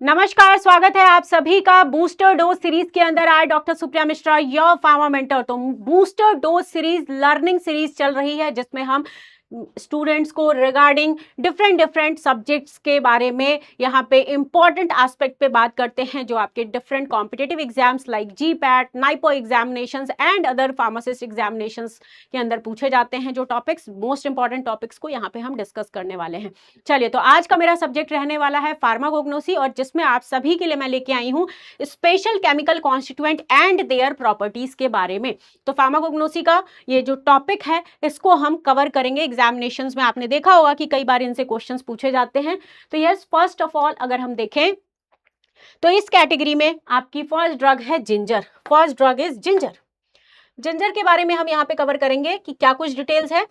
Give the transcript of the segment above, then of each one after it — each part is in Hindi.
नमस्कार, स्वागत है आप सभी का बूस्टर डोज सीरीज के अंदर। I doctor Supriya Mishra, your pharma mentor. तो booster dose series learning series चल रही है, जिसमें हम स्टूडेंट्स को रिगार्डिंग डिफरेंट डिफरेंट सब्जेक्ट्स के बारे में यहाँ पे इंपॉर्टेंट एस्पेक्ट पे बात करते हैं, जो आपके different competitive exams like GPAT, NIPER examinations and other pharmacist examinations के अंदर पूछे जाते हैं। जो टॉपिक्स, मोस्ट इंपॉर्टेंट टॉपिक्स को यहाँ पे हम डिस्कस करने वाले हैं। चलिए, तो आज का मेरा सब्जेक्ट रहने वाला है फार्माकोग्नोसी, और जिसमें आप सभी के लिए मैं लेके आई हूँ special chemical constituent and their properties के बारे में। तो फार्माकोग्नोसी का ये जो टॉपिक है, इसको हम कवर करेंगे एग्जामिनेशंस में। आपने देखा होगा कि कई बार इनसे क्वेश्चंस पूछे जाते हैं। तो यस, फर्स्ट ऑफ ऑल अगर हम देखें तो इस कैटेगरी में आपकी फर्स्ट ड्रग है ginger. First drug is ginger. Ginger के बारे में हम यहाँ पे कवर करेंगे कि क्या कुछ डिटेल्स है।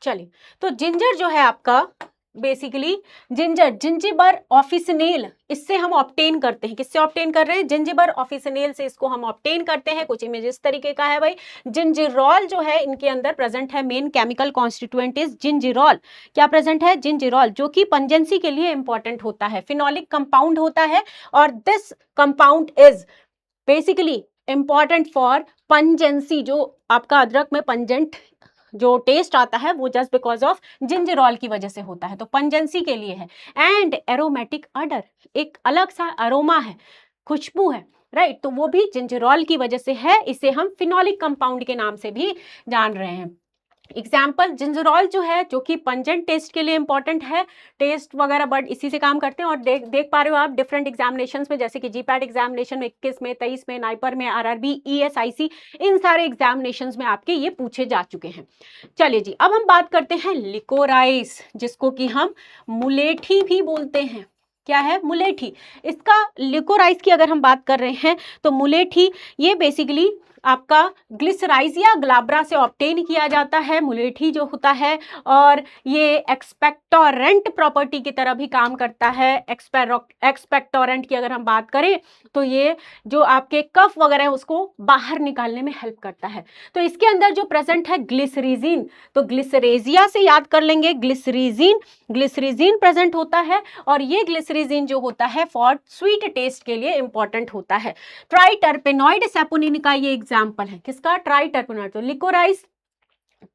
चलिए, तो जिंजर जो है आपका बेसिकली जिंजिबर ऑफिसिनेल, इससे हम ऑब्टेन करते हैं। किससे ऑब्टेन कर रहे हैं? जिंजिबर ऑफिसिनेल से इसको हम ऑब्टेन करते हैं। कुछ इमेज इस तरीके का है भाई। जिंजिरॉल जो है इनके अंदर प्रेजेंट है, मेन केमिकल कॉन्स्टिट्यूएंट इज जिंजिरॉल। क्या प्रेजेंट है? जिंजिरॉल, जो कि पंजेंसी के लिए इंपॉर्टेंट होता है। फिनोलिक कंपाउंड होता है, और this compound is basically important for pungency. जो आपका अदरक में पंजेंट जो टेस्ट आता है, वो जस्ट बिकॉज ऑफ जिंजरॉल की वजह से होता है, तो पंजेंसी के लिए है। एंड एरोमेटिक अडर, एक अलग सा अरोमा है, खुशबू है, राइट, तो वो भी जिंजरॉल की वजह से है। इसे हम फिनोलिक कंपाउंड के नाम से भी जान रहे हैं। एग्जाम्पल, जिंजरॉल जो है, जो कि पंजेंट टेस्ट के लिए इंपॉर्टेंट है, टेस्ट वगैरह बट इसी से काम करते हैं। और देख पा रहे हो आप डिफरेंट एग्जामिनेशंस में, जैसे कि जीपैट एग्जामिनेशन में 21 में, 23 में, नाइपर में, आरआरबी, ईएसआईसी, इन सारे एग्जामिनेशंस में आपके ये पूछे जा चुके हैं। चलिए जी, अब हम बात करते हैं लिकोराइस, जिसको कि हम मुलेठी भी बोलते हैं। क्या है? मुलेठी। इसका लिकोराइस की अगर हम बात कर रहे हैं तो मुलेठी ये बेसिकली आपका ग्लिसराइजिया ग्लाब्रा से ऑब्टेन किया जाता है, मुलेठी जो होता है। और ये एक्सपेक्टोरेंट प्रॉपर्टी की तरह भी काम करता है। एक्सपेक्टोरेंट की अगर हम बात करें तो ये जो आपके कफ वगैरह है उसको बाहर निकालने में हेल्प करता है। तो इसके अंदर जो प्रेजेंट है ग्लिसरीजिन, तो ग्लिसरेजिया से याद कर लेंगे, ग्लिसरीजिन, ग्लिसरीजिन प्रेजेंट होता है। और ये ग्लिसरीजिन जो होता है फॉर स्वीट टेस्ट के लिए इंपॉर्टेंट होता है। ट्राइटरपेनॉइड सैपोनिन का ये एग्जाम्पल है। किसका? ट्राइटरपेनॉइड। तो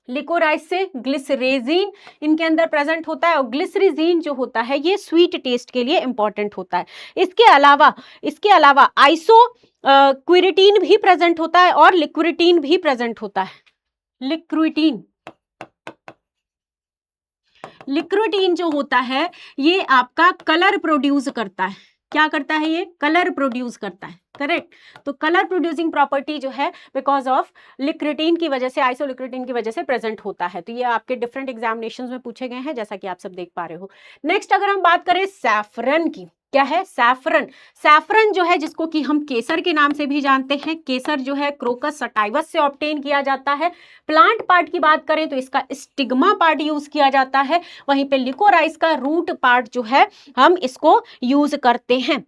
लिकोराइस से ग्लिसरेजिन इनके अंदर प्रेजेंट होता है, और ग्लिसरीजिन जो होता है ये स्वीट टेस्ट के लिए इंपॉर्टेंट होता है। इसके अलावा आइसो क्विरिटीन भी प्रेजेंट होता है, और लिक्विटिन भी प्रेजेंट होता है। लिक्विटिन जो होता है ये आपका कलर प्रोड्यूस करता है। क्या करता है? ये कलर प्रोड्यूस करता है, करेक्ट। तो कलर प्रोड्यूसिंग प्रॉपर्टी जो है बिकॉज ऑफ लिक्विटिन की वजह से, आइसोलिक्विटिन की वजह से प्रेजेंट होता है। तो ये आपके डिफरेंट एग्जामिनेशंस में पूछे गए हैं, जैसा कि आप सब देख पा रहे हो। नेक्स्ट अगर हम बात करें सैफरन की, क्या है? सैफरन। सैफरन जो है, जिसको कि हम केसर के नाम से भी जानते हैं, केसर जो है क्रोकस सटाइवस से ऑब्टेन किया जाता है। प्लांट पार्ट की बात करें तो इसका स्टिग्मा पार्ट यूज किया जाता है। वहीं पे लिकोराइस का रूट पार्ट जो है हम इसको यूज करते हैं।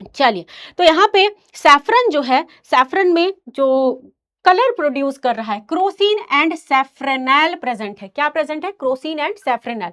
चलिए, तो यहाँ पे सैफरन जो है, सैफरन में जो कलर प्रोड्यूस कर रहा है, क्रोसिन एंड सैफ्रेनल प्रेजेंट है। क्या प्रेजेंट है? Crocin and safranal.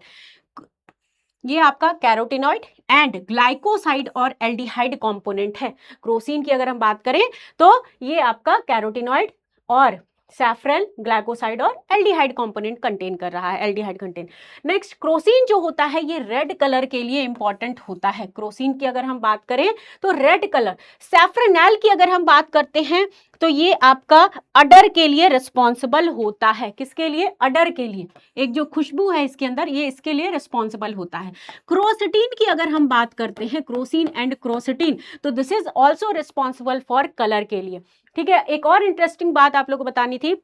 ये आपका कैरोटिनॉइड एंड ग्लाइकोसाइड और एल्डिहाइड कंपोनेंट है। क्रोसिन की अगर हम बात करें तो ये आपका कैरोटिनॉइड और सैफ्रन, ग्लाइकोसाइड और एल्डिहाइड कंपोनेंट कंटेन कर रहा है, एल्डिहाइड कंटेन। नेक्स्ट, क्रोसिन जो होता है ये रेड कलर के लिए इंपॉर्टेंट होता है। क्रोसिन की अगर हम बात करें तो रेड कलर। सैफ्रनल की अगर हम बात करते हैं तो ये आपका अडर के लिए रिस्पॉन्सिबल होता है। किसके लिए? अडर के लिए। एक जो खुशबू है इसके अंदर, ये इसके लिए रिस्पॉन्सिबल होता है। क्रोसिटिन की अगर हम बात करते हैं, क्रोसिन एंड क्रोसिटिन, तो this is also responsible for colour के लिए। ठीक है, एक और इंटरेस्टिंग बात आप लोगों को बतानी थी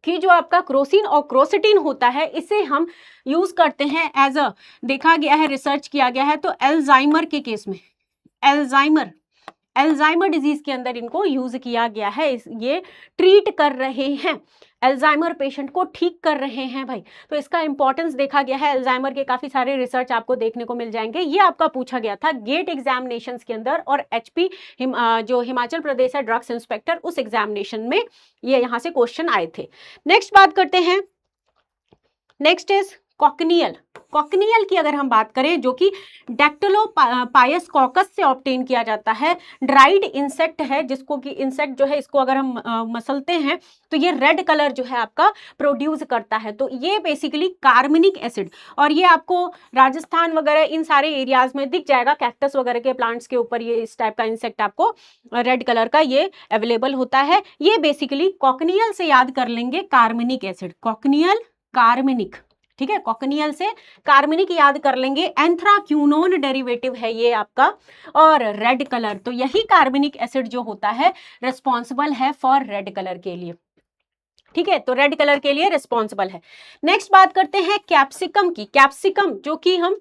कि जो आपका क्रोसिन और क्रोसिटिन होता है, इसे हम यूज करते हैं एज अ, देखा गया है, रिसर्च किया गया है, तो एल्जाइमर के केस में, एल्जाइमर डिजीज के अंदर इनको यूज किया गया है। ये ट्रीट कर रहे हैं, एल्जाइमर पेशेंट को ठीक कर रहे हैं भाई। तो इसका इंपॉर्टेंस देखा गया है। एल्जाइमर के काफी सारे रिसर्च आपको देखने को मिल जाएंगे। ये आपका पूछा गया था गेट एग्जामिनेशंस के अंदर, और एचपी जो हिमाचल प्रदेश है ड्रग्स इंस्पेक्टर, उस एग्जामिनेशन में ये यहाँ से क्वेश्चन आए थे। नेक्स्ट बात करते हैं नेक्स्ट इज कॉकनियल। कॉकनियल की अगर हम बात करें, जो कि डैक्टिलोपायस कॉकस से ऑब्टेन किया जाता है, ड्राइड इंसेक्ट है, जिसको कि इंसेक्ट जो है इसको अगर हम मसलते हैं तो ये रेड कलर जो है आपका प्रोड्यूस करता है। तो ये बेसिकली कार्बनिक एसिड, और ये आपको राजस्थान वगैरह इन सारे एरियाज में दिख जाएगा, कैक्टस वगैरह के प्लांट्स के ऊपर ये इस टाइप का इंसेक्ट आपको रेड कलर का ये अवेलेबल होता है। ये बेसिकली कॉकनियल से याद कर लेंगे कार्बनिक एसिड, कॉकनियल कार्बनिक, ठीक है, कॉकनियल से कार्बनिक याद कर लेंगे। एंथ्राक्यूनोन डेरिवेटिव है ये आपका, और रेड कलर, तो यही कार्बनिक एसिड जो होता है रिस्पॉन्सिबल है फॉर रेड कलर के लिए, ठीक है, तो रेड कलर के लिए रिस्पॉन्सिबल है। नेक्स्ट बात करते हैं कैप्सिकम की। कैप्सिकम जो कि हम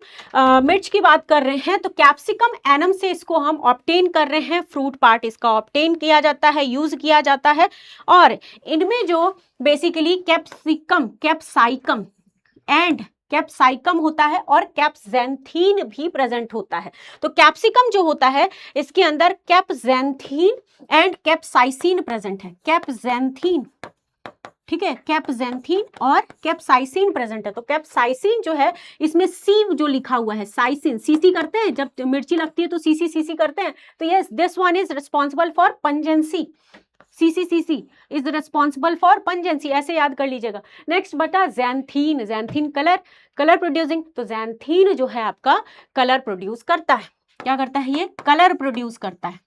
मिर्च की बात कर रहे हैं, तो कैप्सिकम एनम से इसको हम ऑब्टेन कर रहे हैं, फ्रूट पार्ट इसका ऑब्टेन किया जाता है, यूज किया जाता है, और इनमें जो बेसिकली कैप्सिकम, कैप्साइकम एंड कैप्साइकम होता है, और कैप्जेंथीन भी प्रेजेंट होता है। तो कैप्सिकम जो होता है इसके अंदर कैप्जेंथीन एंड कैप्साइसिन प्रेजेंट है, कैप्जेंथीन, ठीक है, कैप्जेंथीन और कैप्साइसिन प्रेजेंट है। तो कैप्साइसिन जो है इसमें सी जो लिखा हुआ है, साइसिन, सीसी करते हैं जब मिर्ची लगती है तो सीसी सीसी करते हैं, तो yes this one is responsible for pungency, CCCC is responsible for pungency, ऐसे याद कर लीजिएगा। नेक्स्ट बटा xanthine, xanthine colour, colour producing, तो जैंथीन जो है आपका कलर प्रोड्यूस करता है, क्या करता है ये, कलर प्रोड्यूस करता है,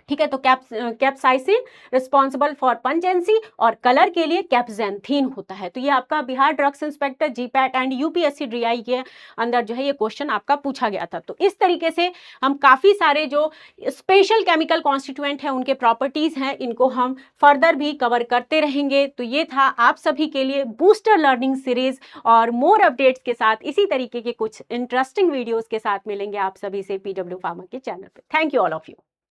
ठीक है। तो कैप्साइसिन रिस्पॉन्सिबल फॉर पंजेंसी, और कलर के लिए कैप्जेंथीन होता है। तो ये आपका Bihar drugs inspector, GPAT and UPSC DI के अंदर जो है ये क्वेश्चन आपका पूछा गया था। तो इस तरीके से हम काफ़ी सारे जो स्पेशल केमिकल कॉन्स्टिट्यूएंट हैं उनके प्रॉपर्टीज़ हैं, इनको हम फर्दर भी कवर करते रहेंगे। तो ये था आप सभी के लिए बूस्टर लर्निंग सीरीज, और मोर अपडेट्स के साथ इसी तरीके के कुछ इंटरेस्टिंग वीडियोज़ के साथ मिलेंगे आप सभी से PW फार्मा के चैनल पर। Thank you all of you.